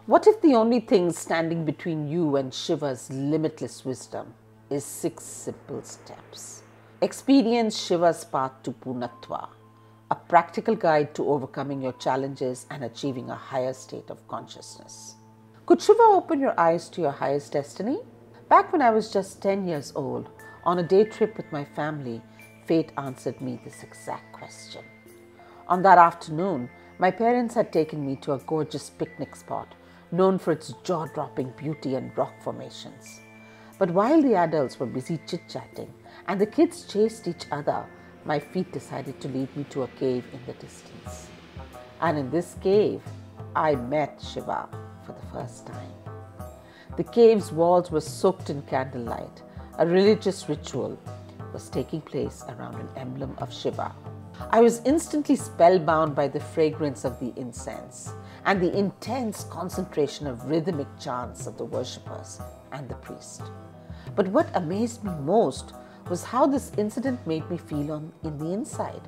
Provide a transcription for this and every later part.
What if the only thing standing between you and Shiva's limitless wisdom is 6 simple steps? Experience Shiva's path to Purnatva, a practical guide to overcoming your challenges and achieving a higher state of consciousness. Could Shiva open your eyes to your highest destiny? Back when I was just 10 years old, on a day trip with my family, fate answered me this exact question. On that afternoon, my parents had taken me to a gorgeous picnic spot known for its jaw-dropping beauty and rock formations. But while the adults were busy chit-chatting and the kids chased each other, my feet decided to lead me to a cave in the distance. And in this cave, I met Shiva for the first time. The cave's walls were soaked in candlelight. A religious ritual was taking place around an emblem of Shiva. I was instantly spellbound by the fragrance of the incense and the intense concentration of rhythmic chants of the worshippers and the priest. But what amazed me most was how this incident made me feel in the inside,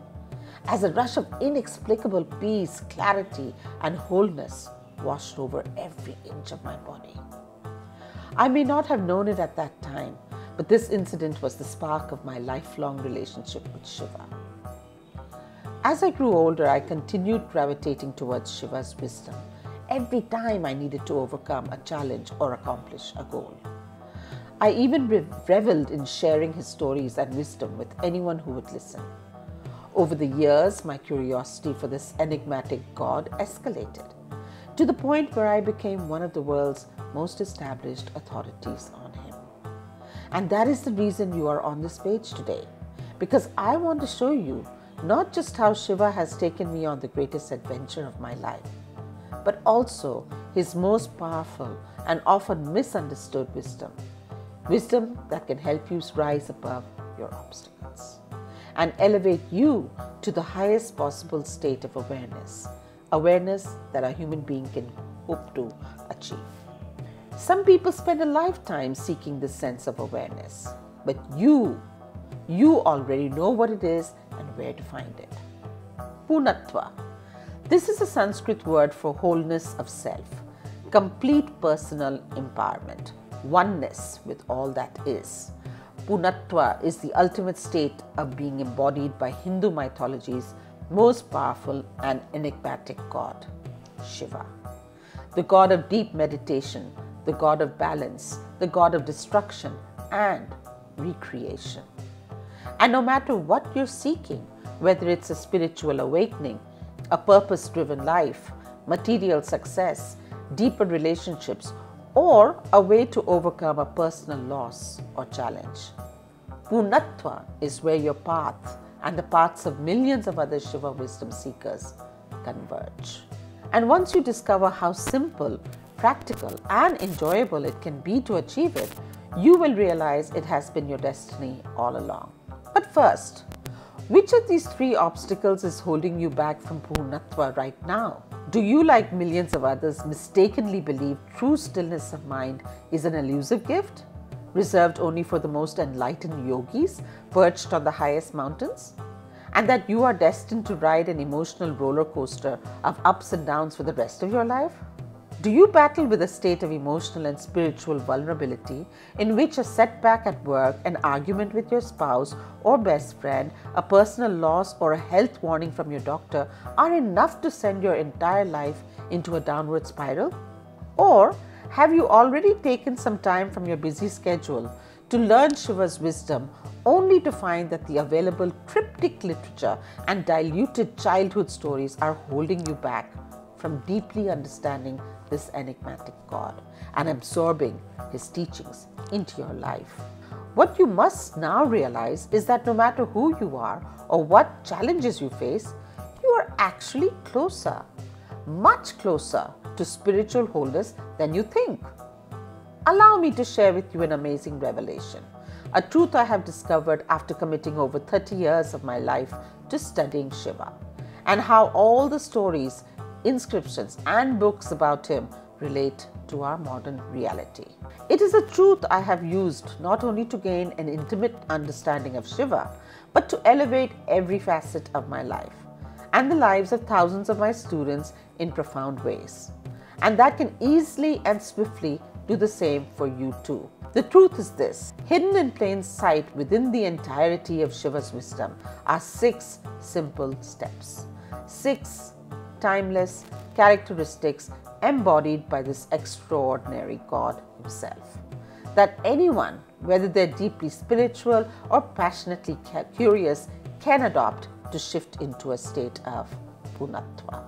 as a rush of inexplicable peace, clarity, and wholeness washed over every inch of my body. I may not have known it at that time, but this incident was the spark of my lifelong relationship with Shiva. As I grew older, I continued gravitating towards Shiva's wisdom every time I needed to overcome a challenge or accomplish a goal. I even reveled in sharing his stories and wisdom with anyone who would listen. Over the years, my curiosity for this enigmatic god escalated to the point where I became one of the world's most established authorities on him. And that is the reason you are on this page today, because I want to show you not just how Shiva has taken me on the greatest adventure of my life, but also his most powerful and often misunderstood wisdom. Wisdom that can help you rise above your obstacles and elevate you to the highest possible state of awareness. Awareness that a human being can hope to achieve. Some people spend a lifetime seeking this sense of awareness, but you already know what it is and where to find it. Purnatva. This is a Sanskrit word for wholeness of self, complete personal empowerment, oneness with all that is. Purnatva is the ultimate state of being embodied by Hindu mythology's most powerful and enigmatic god, Shiva. The god of deep meditation, the god of balance, the god of destruction and recreation. And no matter what you're seeking, whether it's a spiritual awakening, a purpose-driven life, material success, deeper relationships, or a way to overcome a personal loss or challenge, Purnatva is where your path and the paths of millions of other Shiva wisdom seekers converge. And once you discover how simple, practical, and enjoyable it can be to achieve it, you will realize it has been your destiny all along. But first, which of these 3 obstacles is holding you back from Purnatva right now? Do you, like millions of others, mistakenly believe true stillness of mind is an elusive gift, reserved only for the most enlightened yogis perched on the highest mountains? And that you are destined to ride an emotional roller coaster of ups and downs for the rest of your life? Do you battle with a state of emotional and spiritual vulnerability in which a setback at work, an argument with your spouse or best friend, a personal loss or a health warning from your doctor are enough to send your entire life into a downward spiral? Or have you already taken some time from your busy schedule to learn Shiva's wisdom only to find that the available cryptic literature and diluted childhood stories are holding you back from deeply understanding this enigmatic God and absorbing his teachings into your life? What you must now realize is that no matter who you are or what challenges you face, you are actually closer, much closer to spiritual wholeness than you think. Allow me to share with you an amazing revelation, a truth I have discovered after committing over 30 years of my life to studying Shiva, and how all the stories, inscriptions, and books about him relate to our modern reality. It is a truth I have used not only to gain an intimate understanding of Shiva, but to elevate every facet of my life and the lives of thousands of my students in profound ways. And that can easily and swiftly do the same for you too. The truth is this: hidden in plain sight within the entirety of Shiva's wisdom are 6 simple steps. 6 timeless characteristics embodied by this extraordinary God himself, that anyone, whether they're deeply spiritual or passionately curious, can adopt to shift into a state of Punatva.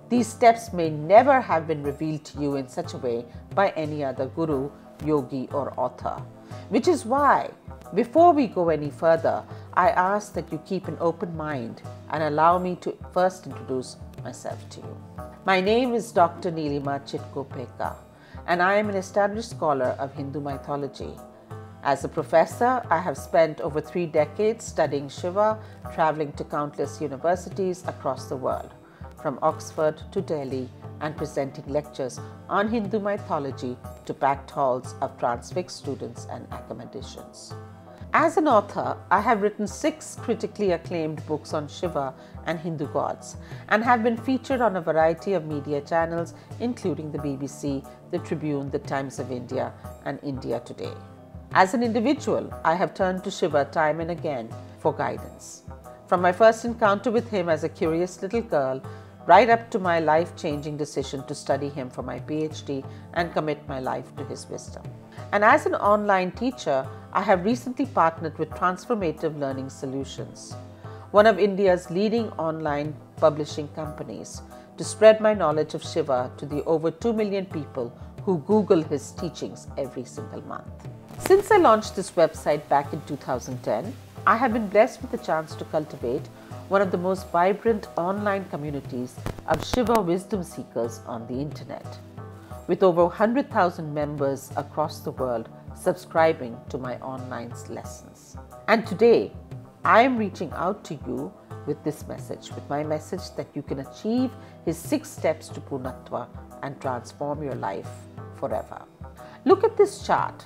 These steps may never have been revealed to you in such a way by any other guru, yogi, or author, which is why, before we go any further, I ask that you keep an open mind and allow me to first introduce myself to you. My name is Dr. Nilima Chitkopeka, and I am an established scholar of Hindu mythology. As a professor, I have spent over 3 decades studying Shiva, traveling to countless universities across the world, from Oxford to Delhi, and presenting lectures on Hindu mythology to packed halls of transfixed students and academicians. As an author, I have written 6 critically acclaimed books on Shiva and Hindu gods, and have been featured on a variety of media channels, including the BBC, the Tribune, the Times of India, and India Today. As an individual, I have turned to Shiva time and again for guidance. From my first encounter with him as a curious little girl, right up to my life-changing decision to study him for my PhD and commit my life to his wisdom. And as an online teacher, I have recently partnered with Transformative Learning Solutions, one of India's leading online publishing companies, to spread my knowledge of Shiva to the over 2 million people who Google his teachings every single month. Since I launched this website back in 2010, I have been blessed with the chance to cultivate one of the most vibrant online communities of Shiva wisdom seekers on the internet, with over 100,000 members across the world subscribing to my online lessons. And today, I am reaching out to you with this message, with my message that you can achieve his 6 steps to Punatva and transform your life forever. Look at this chart,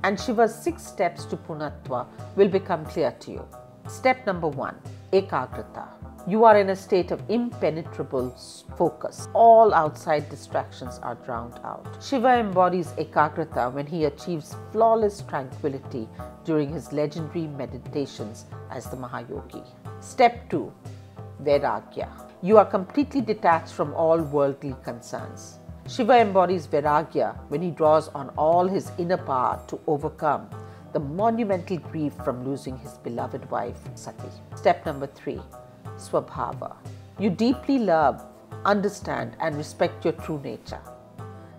and Shiva's 6 steps to Punatva will become clear to you. Step number 1, Ekagrata. You are in a state of impenetrable focus. All outside distractions are drowned out. Shiva embodies Ekagrata when he achieves flawless tranquility during his legendary meditations as the Mahayogi. Step 2, Vairagya. You are completely detached from all worldly concerns. Shiva embodies Vairagya when he draws on all his inner power to overcome the monumental grief from losing his beloved wife, Sati. Step number 3, Swabhava. You deeply love, understand, and respect your true nature.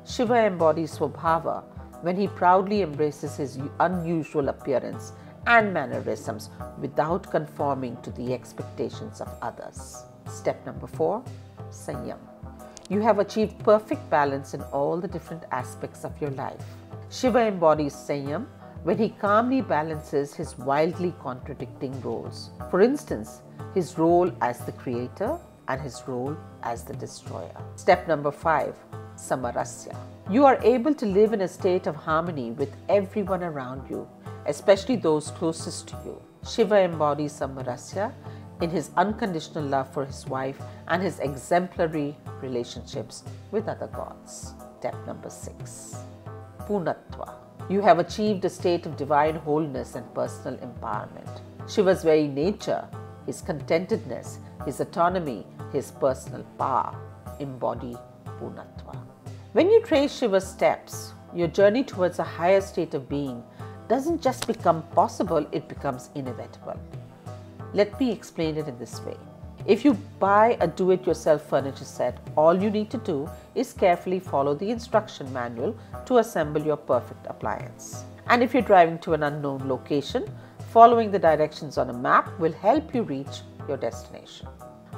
Shiva embodies Swabhava when he proudly embraces his unusual appearance and mannerisms without conforming to the expectations of others. Step number 4, Sanyam. You have achieved perfect balance in all the different aspects of your life. Shiva embodies Sanyam when he calmly balances his wildly contradicting roles. For instance, his role as the creator and his role as the destroyer. Step number 5, Samarasya. You are able to live in a state of harmony with everyone around you, especially those closest to you. Shiva embodies Samarasya in his unconditional love for his wife and his exemplary relationships with other gods. Step number 6, Punatva. You have achieved a state of divine wholeness and personal empowerment. Shiva's very nature, his contentedness, his autonomy, his personal power embody Punatva. When you trace Shiva's steps, your journey towards a higher state of being doesn't just become possible, it becomes inevitable. Let me explain it in this way. If you buy a do-it-yourself furniture set, all you need to do is carefully follow the instruction manual to assemble your perfect appliance. And if you're driving to an unknown location, following the directions on a map will help you reach your destination.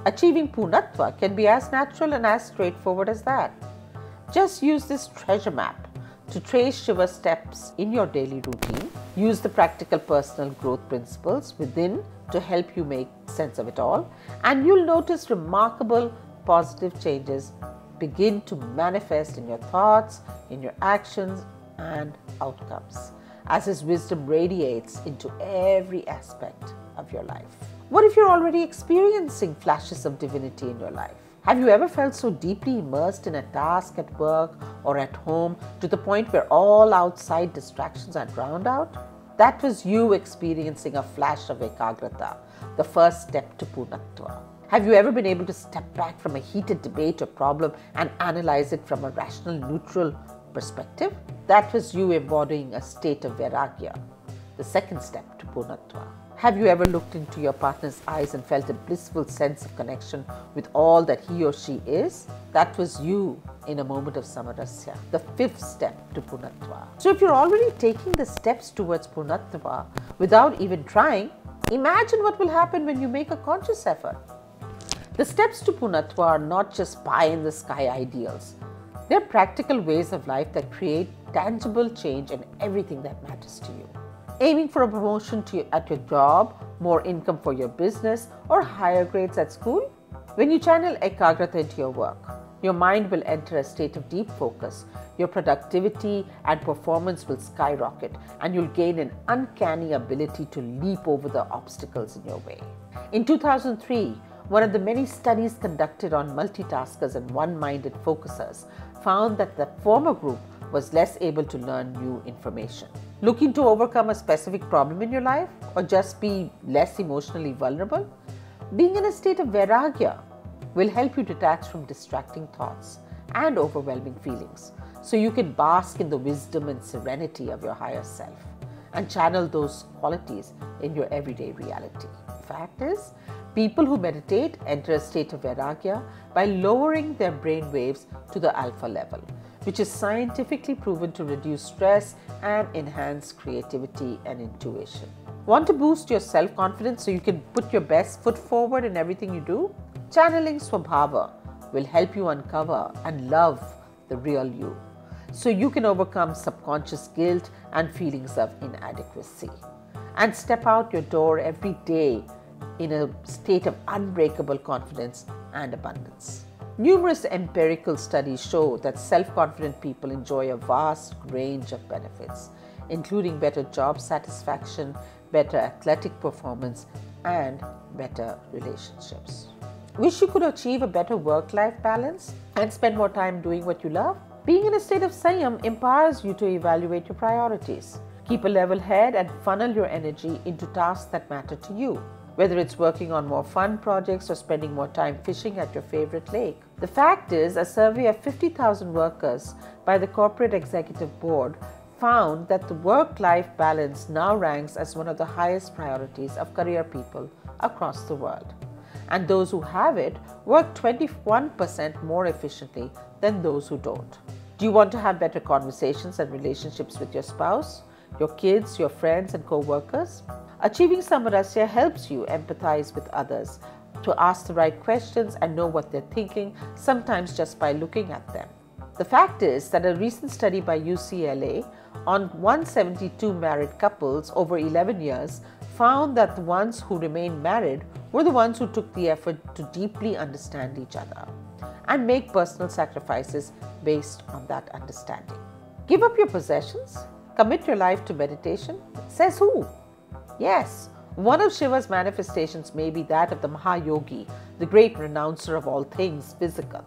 Achieving Punatva can be as natural and as straightforward as that. Just use this treasure map to trace Shiva's steps in your daily routine. Use the practical personal growth principles within to help you make sense of it all, and you'll notice remarkable positive changes begin to manifest in your thoughts, in your actions and outcomes as his wisdom radiates into every aspect of your life. What if you're already experiencing flashes of divinity in your life? Have you ever felt so deeply immersed in a task at work or at home to the point where all outside distractions are drowned out? That was you experiencing a flash of ekagrata, the first step to Purnatva. Have you ever been able to step back from a heated debate or problem and analyze it from a rational, neutral perspective? That was you embodying a state of vairagya, the second step to Purnatva. Have you ever looked into your partner's eyes and felt a blissful sense of connection with all that he or she is? That was you in a moment of samarasya, the fifth step to Purnatva. So if you're already taking the steps towards Purnatva without even trying, imagine what will happen when you make a conscious effort. The steps to Purnatva are not just pie-in-the-sky ideals. They're practical ways of life that create tangible change in everything that matters to you. Aiming for a promotion at your job, more income for your business, or higher grades at school? When you channel ekagrata into your work, your mind will enter a state of deep focus. Your productivity and performance will skyrocket, and you'll gain an uncanny ability to leap over the obstacles in your way. In 2003, one of the many studies conducted on multitaskers and one-minded focusers found that the former group was less able to learn new information. Looking to overcome a specific problem in your life or just be less emotionally vulnerable? Being in a state of vairagya will help you detach from distracting thoughts and overwhelming feelings so you can bask in the wisdom and serenity of your higher self and channel those qualities in your everyday reality. The fact is, people who meditate enter a state of vairagya by lowering their brain waves to the alpha level, which is scientifically proven to reduce stress and enhance creativity and intuition. Want to boost your self-confidence so you can put your best foot forward in everything you do? Channeling Swabhava will help you uncover and love the real you, so you can overcome subconscious guilt and feelings of inadequacy and step out your door every day in a state of unbreakable confidence and abundance. Numerous empirical studies show that self-confident people enjoy a vast range of benefits, including better job satisfaction, better athletic performance, and better relationships. Wish you could achieve a better work-life balance and spend more time doing what you love? Being in a state of Sanyam empowers you to evaluate your priorities. Keep a level head and funnel your energy into tasks that matter to you, whether it's working on more fun projects or spending more time fishing at your favorite lake. The fact is, a survey of 50,000 workers by the Corporate Executive Board found that the work-life balance now ranks as one of the highest priorities of career people across the world. And those who have it work 21% more efficiently than those who don't. Do you want to have better conversations and relationships with your spouse, your kids, your friends, and co-workers? Achieving samarasya helps you empathize with others, to ask the right questions and know what they're thinking, sometimes just by looking at them. The fact is that a recent study by UCLA on 172 married couples over 11 years found that the ones who remained married were the ones who took the effort to deeply understand each other and make personal sacrifices based on that understanding. Give up your possessions? Commit your life to meditation? Says who? Yes, one of Shiva's manifestations may be that of the Mahayogi, the great renouncer of all things physical.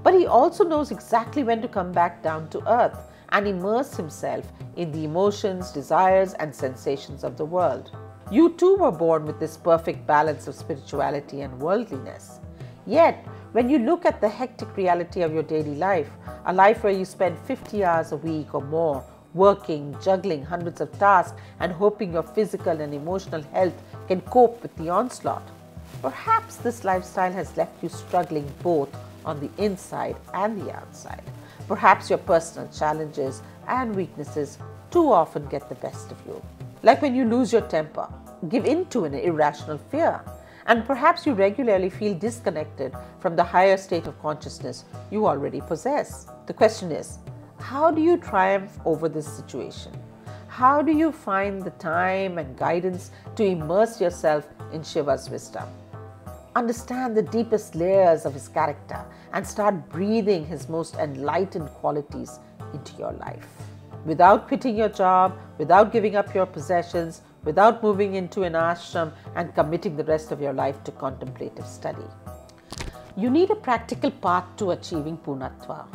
But he also knows exactly when to come back down to earth and immerse himself in the emotions, desires, and sensations of the world. You too were born with this perfect balance of spirituality and worldliness. Yet, when you look at the hectic reality of your daily life, a life where you spend 50 hours a week or more working, juggling hundreds of tasks, and hoping your physical and emotional health can cope with the onslaught, perhaps this lifestyle has left you struggling both on the inside and the outside. Perhaps your personal challenges and weaknesses too often get the best of you. Like when you lose your temper, give in to an irrational fear, and perhaps you regularly feel disconnected from the higher state of consciousness you already possess. The question is, how do you triumph over this situation? How do you find the time and guidance to immerse yourself in Shiva's wisdom? Understand the deepest layers of his character and start breathing his most enlightened qualities into your life. Without quitting your job, without giving up your possessions, without moving into an ashram and committing the rest of your life to contemplative study. You need a practical path to achieving Purnatva,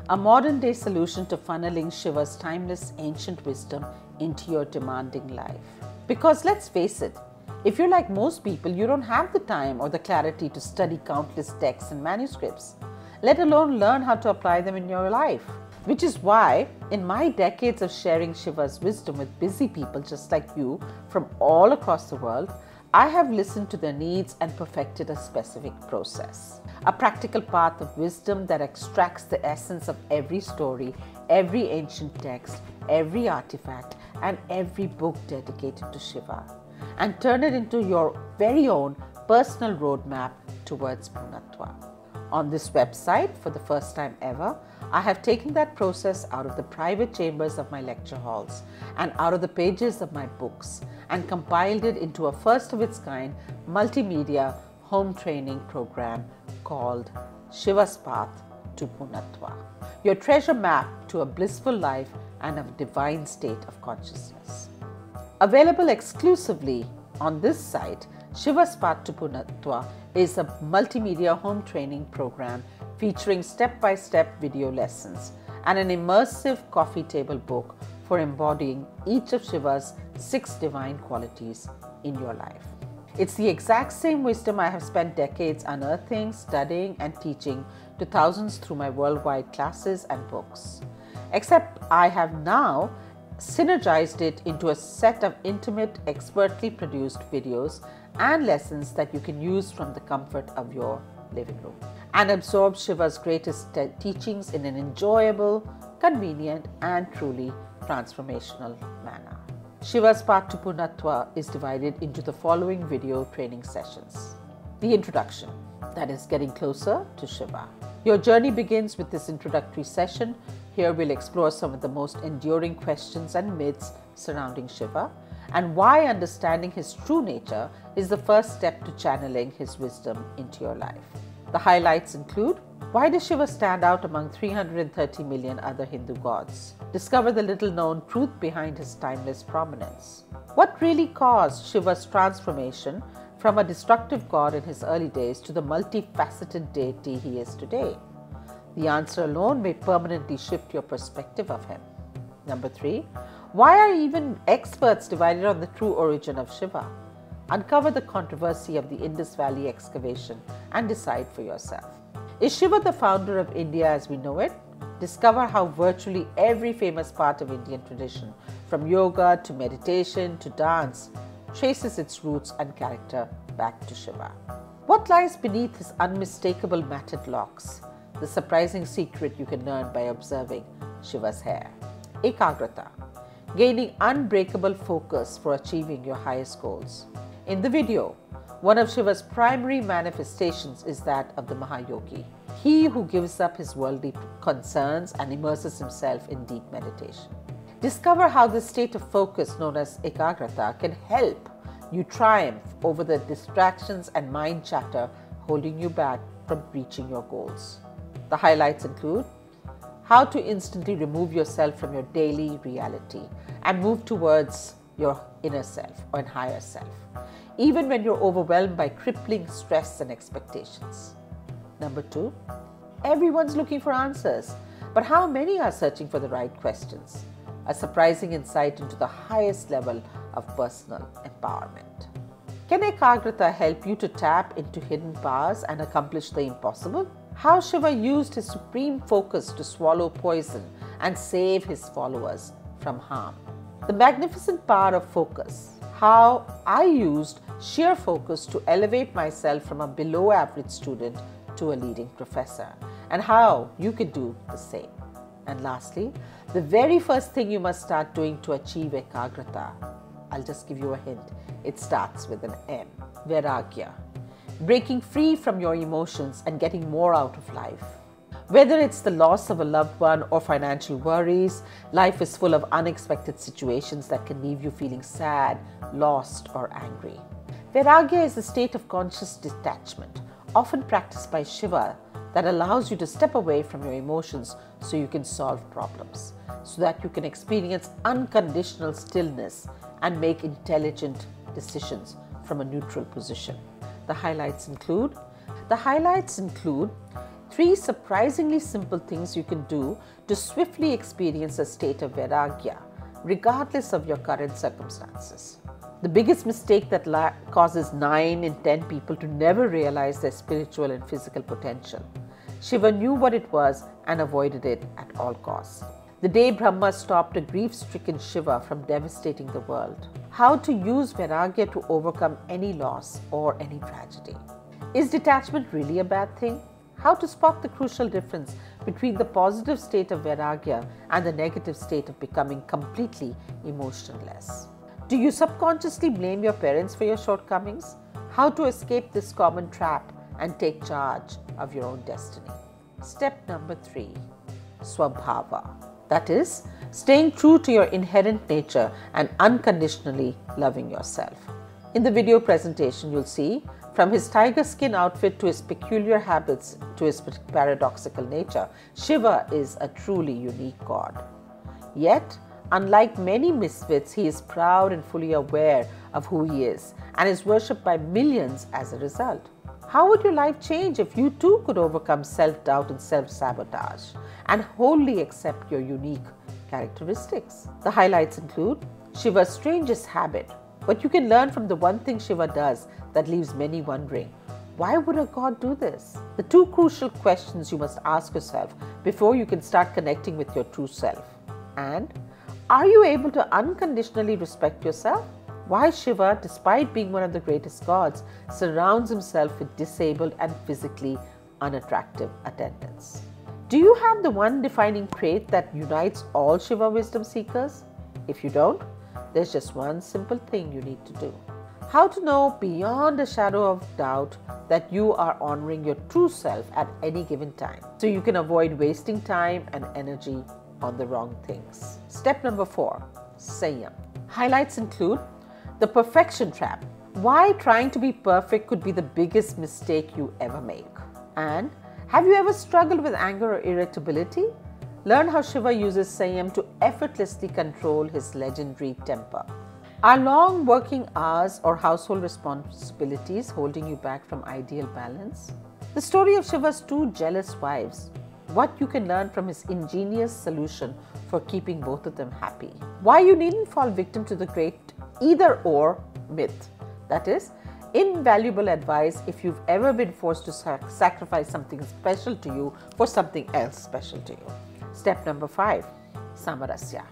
a modern-day solution to funneling Shiva's timeless ancient wisdom into your demanding life. Because let's face it, if you're like most people, you don't have the time or the clarity to study countless texts and manuscripts, let alone learn how to apply them in your life. Which is why, in my decades of sharing Shiva's wisdom with busy people just like you from all across the world, I have listened to their needs and perfected a specific process. A practical path of wisdom that extracts the essence of every story, every ancient text, every artifact, and every book dedicated to Shiva, and turn it into your very own personal roadmap towards Purnatva. On this website, for the first time ever, I have taken that process out of the private chambers of my lecture halls and out of the pages of my books and compiled it into a first of its kind multimedia home training program called Shiva's Path to Purnatva, your treasure map to a blissful life and a divine state of consciousness. Available exclusively on this site, Shiva's Path to Purnatva is a multimedia home training program featuring step-by-step video lessons and an immersive coffee table book for embodying each of Shiva's 6 divine qualities in your life. It's the exact same wisdom I have spent decades unearthing, studying, and teaching to thousands through my worldwide classes and books. Except I have now synergized it into a set of intimate, expertly produced videos and lessons that you can use from the comfort of your living room and absorb Shiva's greatest teachings in an enjoyable, convenient, and truly transformational manner. Shiva's Path to Purnatva is divided into the following video training sessions. The introduction, that is getting closer to Shiva. Your journey begins with this introductory session. Here we'll explore some of the most enduring questions and myths surrounding Shiva and why understanding his true nature is the first step to channeling his wisdom into your life. The highlights include: why does Shiva stand out among 330 million other Hindu gods? Discover the little-known truth behind his timeless prominence. What really caused Shiva's transformation from a destructive god in his early days to the multifaceted deity he is today? The answer alone may permanently shift your perspective of him. Number 3. Why are even experts divided on the true origin of Shiva? Uncover the controversy of the Indus Valley excavation and decide for yourself. Is Shiva the founder of India as we know it? Discover how virtually every famous part of Indian tradition, from yoga to meditation to dance, traces its roots and character back to Shiva. What lies beneath his unmistakable matted locks? The surprising secret you can learn by observing Shiva's hair. Ekagrata, gaining unbreakable focus for achieving your highest goals. In the video, one of Shiva's primary manifestations is that of the Mahayogi, he who gives up his worldly concerns and immerses himself in deep meditation. Discover how this state of focus known as Ekagrata can help you triumph over the distractions and mind chatter holding you back from reaching your goals. The highlights include how to instantly remove yourself from your daily reality and move towards your inner self or higher self, even when you're overwhelmed by crippling stress and expectations. Number 2, everyone's looking for answers, but how many are searching for the right questions? A surprising insight into the highest level of personal empowerment. Can Ekagrata help you to tap into hidden powers and accomplish the impossible? How Shiva used his supreme focus to swallow poison and save his followers from harm. The magnificent power of focus. How I used sheer focus to elevate myself from a below average student to a leading professor, and how you could do the same. And lastly, the very first thing you must start doing to achieve Ekagrata, I'll just give you a hint, it starts with an M. Vairagya. Breaking free from your emotions and getting more out of life. Whether it's the loss of a loved one or financial worries, life is full of unexpected situations that can leave you feeling sad, lost, or angry. Vairagya is a state of conscious detachment, often practiced by Shiva, that allows you to step away from your emotions so you can solve problems, so that you can experience unconditional stillness and make intelligent decisions from a neutral position. The highlights include The highlights include 3 surprisingly simple things you can do to swiftly experience a state of Vairagya, regardless of your current circumstances. The biggest mistake that causes 9 in 10 people to never realize their spiritual and physical potential. Shiva knew what it was and avoided it at all costs. The day Brahma stopped a grief-stricken Shiva from devastating the world. How to use Vairagya to overcome any loss or any tragedy. Is detachment really a bad thing? How to spot the crucial difference between the positive state of Vairagya and the negative state of becoming completely emotionless. Do you subconsciously blame your parents for your shortcomings? How to escape this common trap and take charge of your own destiny. Step number 3, Swabhava. That is, staying true to your inherent nature and unconditionally loving yourself. In the video presentation, you'll see from his tiger skin outfit to his peculiar habits to his paradoxical nature, Shiva is a truly unique god. Yet, unlike many misfits, he is proud and fully aware of who he is and is worshipped by millions as a result. How would your life change if you too could overcome self-doubt and self-sabotage and wholly accept your unique characteristics? The highlights include Shiva's strangest habit, but you can learn from the one thing Shiva does that leaves many wondering. Why would a god do this? The 2 crucial questions you must ask yourself before you can start connecting with your true self. And are you able to unconditionally respect yourself? Why Shiva, despite being one of the greatest gods, surrounds himself with disabled and physically unattractive attendants. Do you have the one defining trait that unites all Shiva wisdom seekers? If you don't, there's just one simple thing you need to do. How to know beyond a shadow of doubt that you are honoring your true self at any given time, so you can avoid wasting time and energy on the wrong things. Step number 4, Sanyam. Highlights include the perfection trap. Why trying to be perfect could be the biggest mistake you ever make. And have you ever struggled with anger or irritability? Learn how Shiva uses Sanyam to effortlessly control his legendary temper. Are long working hours or household responsibilities holding you back from ideal balance? The story of Shiva's 2 jealous wives. What you can learn from his ingenious solution for keeping both of them happy. Why you needn't fall victim to the great either-or myth. That is, invaluable advice if you've ever been forced to sacrifice something special to you for something else special to you. Step number 5, Samarasya.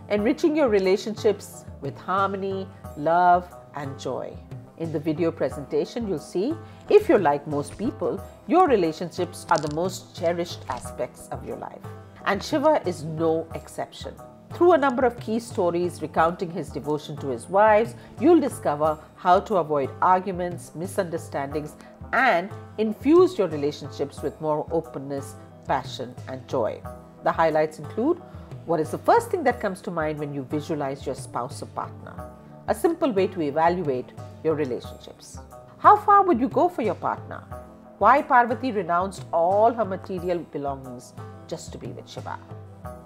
Enriching your relationships with harmony, love, and joy. In the video presentation, you'll see, if you're like most people, your relationships are the most cherished aspects of your life. And Shiva is no exception. Through a number of key stories recounting his devotion to his wives, you'll discover how to avoid arguments, misunderstandings, and infuse your relationships with more openness, passion, and joy. The highlights include, what is the first thing that comes to mind when you visualize your spouse or partner? A simple way to evaluate your relationships. How far would you go for your partner? Why Parvati renounced all her material belongings just to be with Shiva?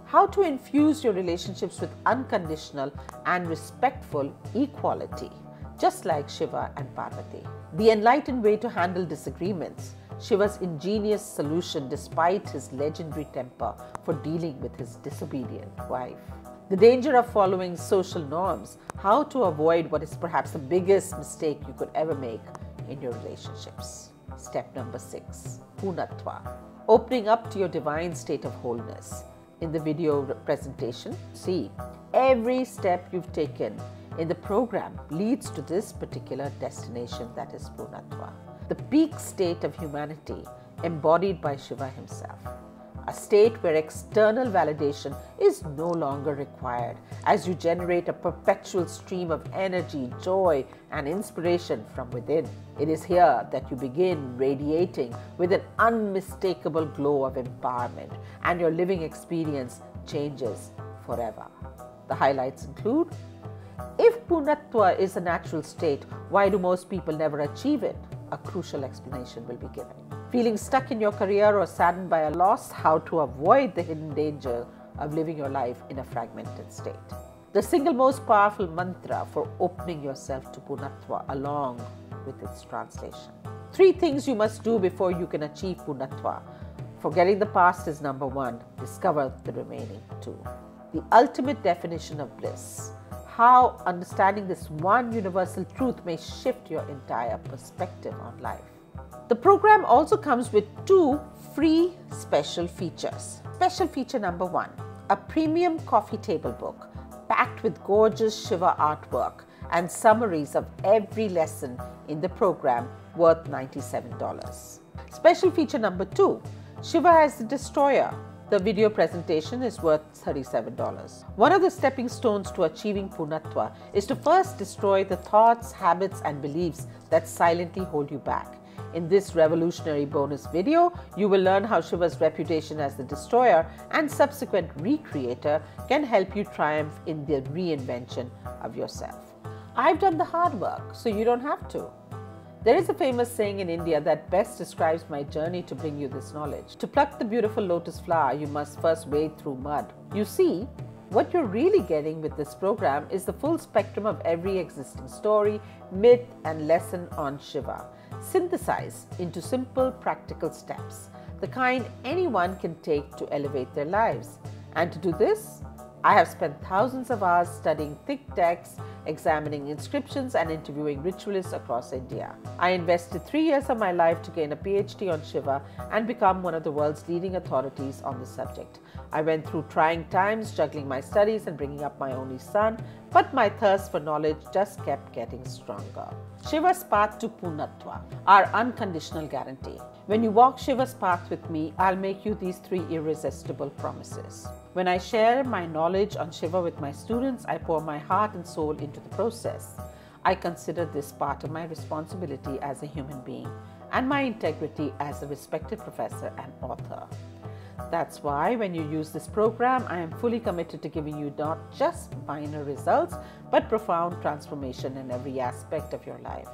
How to infuse your relationships with unconditional and respectful equality, just like Shiva and Parvati. The enlightened way to handle disagreements. Shiva's ingenious solution despite his legendary temper for dealing with his disobedient wife. The danger of following social norms. How to avoid what is perhaps the biggest mistake you could ever make in your relationships. Step number 6, Punatva. Opening up to your divine state of wholeness. In the video presentation, see, every step you've taken in the program leads to this particular destination, that is Punatva, the peak state of humanity embodied by Shiva himself. A state where external validation is no longer required as you generate a perpetual stream of energy, joy, and inspiration from within. It is here that you begin radiating with an unmistakable glow of empowerment, and your living experience changes forever. The highlights include, if Punatva is a natural state, why do most people never achieve it? A crucial explanation will be given. Feeling stuck in your career or saddened by a loss, how to avoid the hidden danger of living your life in a fragmented state. The single most powerful mantra for opening yourself to Punatva along with its translation. 3 things you must do before you can achieve Punatva. Forgetting the past is number 1. Discover the remaining 2. The ultimate definition of bliss. How understanding this one universal truth may shift your entire perspective on life. The program also comes with 2 free special features. Special feature number 1, a premium coffee table book packed with gorgeous Shiva artwork and summaries of every lesson in the program worth $97. Special feature number 2, Shiva as the Destroyer. The video presentation is worth $37. One of the stepping stones to achieving Punatva is to first destroy the thoughts, habits and beliefs that silently hold you back. In this revolutionary bonus video, you will learn how Shiva's reputation as the destroyer and subsequent recreator can help you triumph in the reinvention of yourself. I've done the hard work, so you don't have to. There is a famous saying in India that best describes my journey to bring you this knowledge. To pluck the beautiful lotus flower, you must first wade through mud. You see, what you're really getting with this program is the full spectrum of every existing story, myth and lesson on Shiva, synthesized into simple practical steps, the kind anyone can take to elevate their lives. And to do this, I have spent thousands of hours studying thick texts, examining inscriptions and interviewing ritualists across India. I invested 3 years of my life to gain a PhD on Shiva and become one of the world's leading authorities on the subject. I went through trying times, juggling my studies and bringing up my only son, but my thirst for knowledge just kept getting stronger. Shiva's path to Punatva, our unconditional guarantee. When you walk Shiva's path with me, I'll make you these 3 irresistible promises. When I share my knowledge on Shiva with my students, I pour my heart and soul into the process. I consider this part of my responsibility as a human being and my integrity as a respected professor and author. That's why when you use this program, I am fully committed to giving you not just minor results, but profound transformation in every aspect of your life.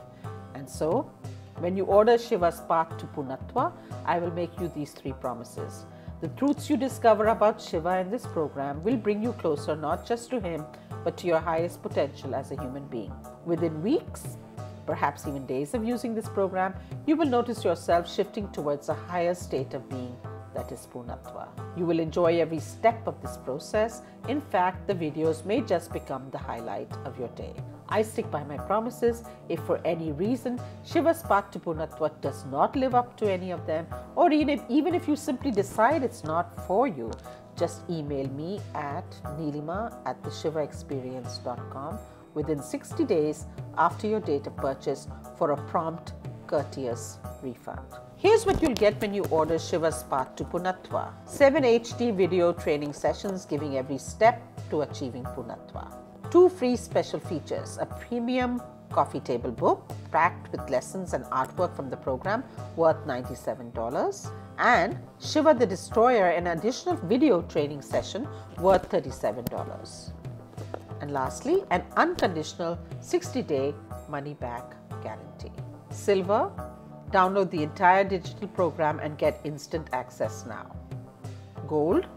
And so, when you order Shiva's path to Punatva, I will make you these 3 promises. The truths you discover about Shiva in this program will bring you closer not just to him, but to your highest potential as a human being. Within weeks, perhaps even days of using this program, you will notice yourself shifting towards a higher state of being, that is Punatva. You will enjoy every step of this process. In fact, the videos may just become the highlight of your day. I stick by my promises. If for any reason Shiva's path to Punatva does not live up to any of them, or even if you simply decide it's not for you, just email me at neelima@theshivaexperience.com within 60 days after your date of purchase for a prompt, courteous refund. Here's what you'll get when you order Shiva's path to Punatva. 7 HD video training sessions giving every step to achieving Punatva. 2 free special features, a premium coffee table book packed with lessons and artwork from the program worth $97, and Shiva the Destroyer, an additional video training session worth $37. And lastly, an unconditional 60-day money-back guarantee. Silver, download the entire digital program and get instant access now. Gold,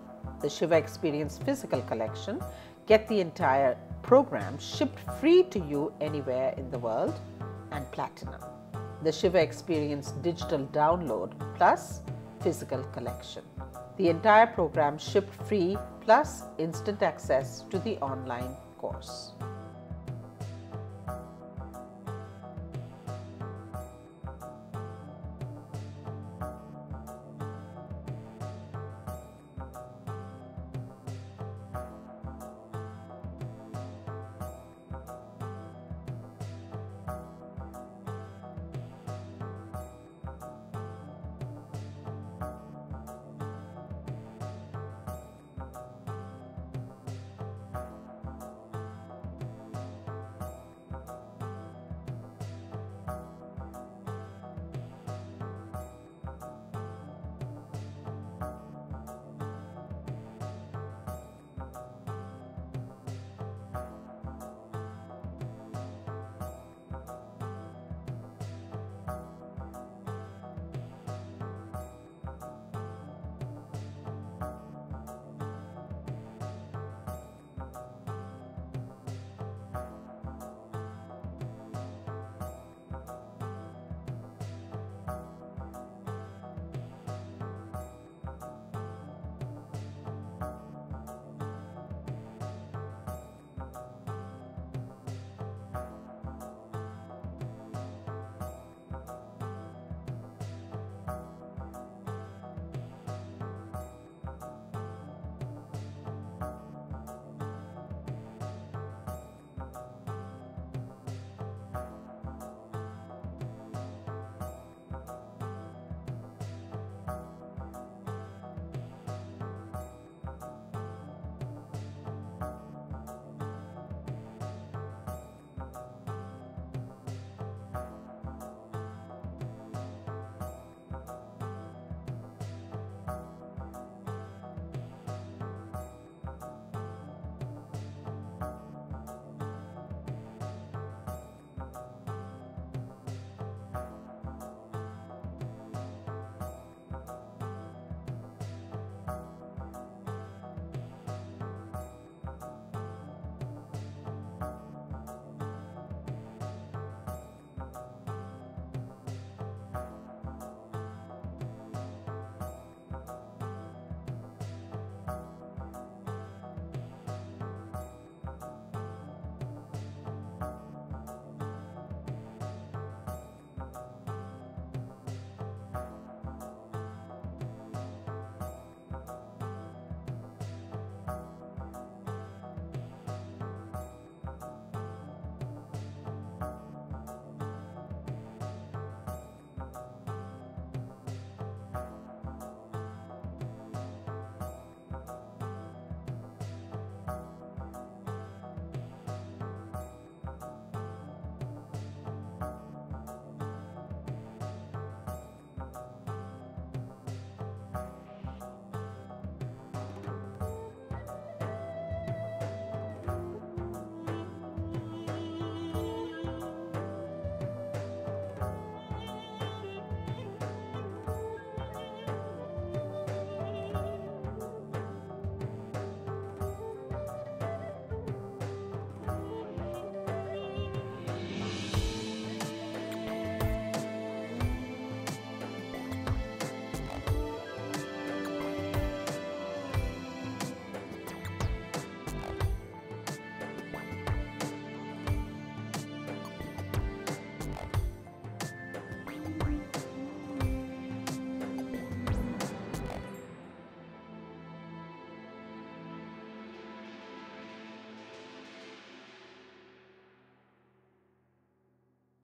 the Shiva Experience physical collection, get the entire program shipped free to you anywhere in the world. And Platinum, the Shiva Experience digital download plus physical collection. The entire program shipped free plus instant access to the online course.